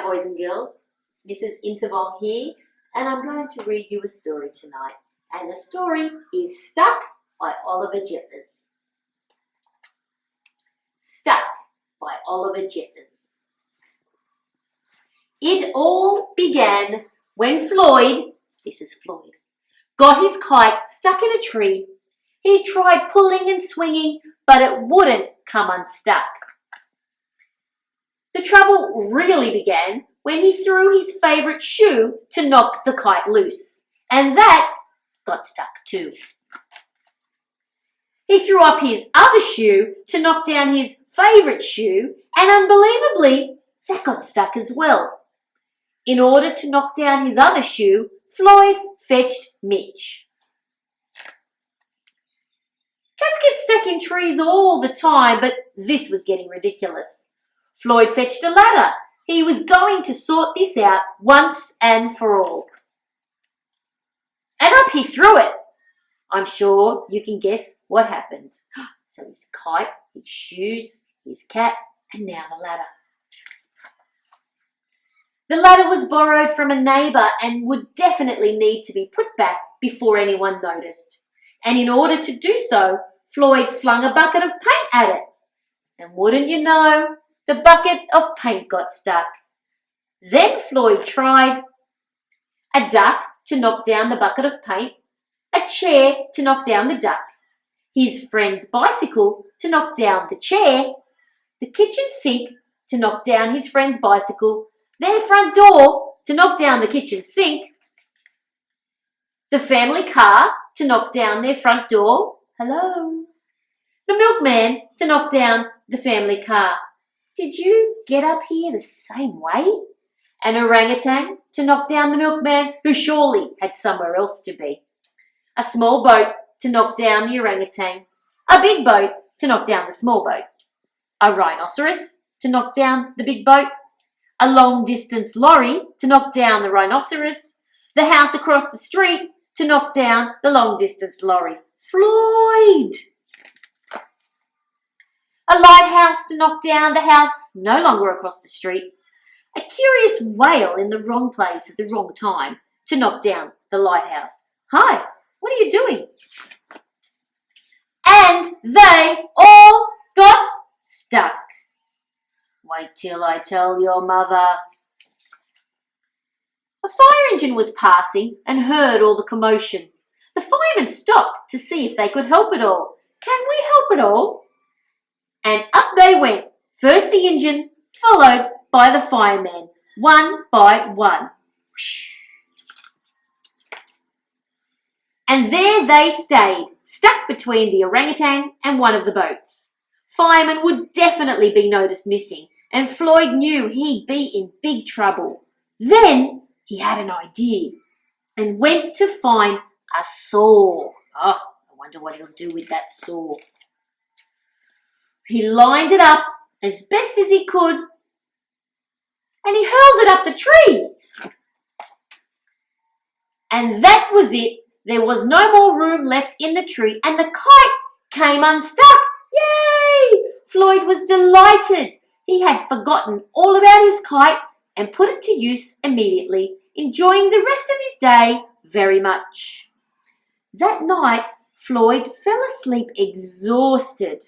boys and girls. It's Mrs. Inthavong here, and I'm going to read you a story tonight. And the story is Stuck by Oliver Jeffers. Stuck by Oliver Jeffers. It all began when Floyd, this is Floyd, got his kite stuck in a tree. He tried pulling and swinging, but it wouldn't come unstuck. The trouble really began when he threw his favourite shoe to knock the kite loose, and that got stuck too. He threw up his other shoe to knock down his favourite shoe, and unbelievably, that got stuck as well. In order to knock down his other shoe, Floyd fetched Mitch. Cats get stuck in trees all the time, but this was getting ridiculous. Floyd fetched a ladder. He was going to sort this out once and for all. And up he threw it. I'm sure you can guess what happened. So his kite, his shoes, his cat, and now the ladder. The ladder was borrowed from a neighbour and would definitely need to be put back before anyone noticed. And in order to do so, Floyd flung a bucket of paint at it. And wouldn't you know, the bucket of paint got stuck. Then Floyd tried a duck to knock down the bucket of paint, a chair to knock down the duck, his friend's bicycle to knock down the chair, the kitchen sink to knock down his friend's bicycle, their front door to knock down the kitchen sink, the family car to knock down their front door, hello, the milkman to knock down the family car. Did you get up here the same way? An orangutan to knock down the milkman, who surely had somewhere else to be. A small boat to knock down the orangutan. A big boat to knock down the small boat. A rhinoceros to knock down the big boat. A long-distance lorry to knock down the rhinoceros. The house across the street to knock down the long-distance lorry. Floyd! A lighthouse to knock down the house no longer across the street. A curious whale in the wrong place at the wrong time to knock down the lighthouse. Hi, what are you doing? And they all got stuck. Wait till I tell your mother. A fire engine was passing and heard all the commotion. The firemen stopped to see if they could help at all. Can we help at all? And up they went, first the engine, followed by the firemen, one by one. And there they stayed, stuck between the orangutan and one of the boats. Firemen would definitely be noticed missing, and Floyd knew he'd be in big trouble. Then he had an idea and went to find a saw. Oh, I wonder what he'll do with that saw. He lined it up as best as he could, and he hurled it up the tree. And that was it. There was no more room left in the tree, and the kite came unstuck. Yay! Floyd was delighted. He had forgotten all about his kite and put it to use immediately, enjoying the rest of his day very much. That night, Floyd fell asleep exhausted.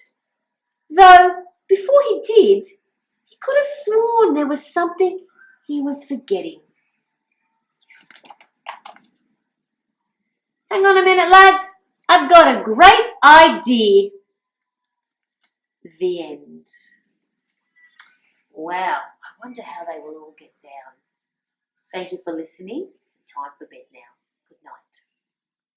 Though, before he did, he could have sworn there was something he was forgetting. Hang on a minute, lads. I've got a great idea. The end. Wow, I wonder how they will all get down. Thank you for listening. Time for bed now. Good night.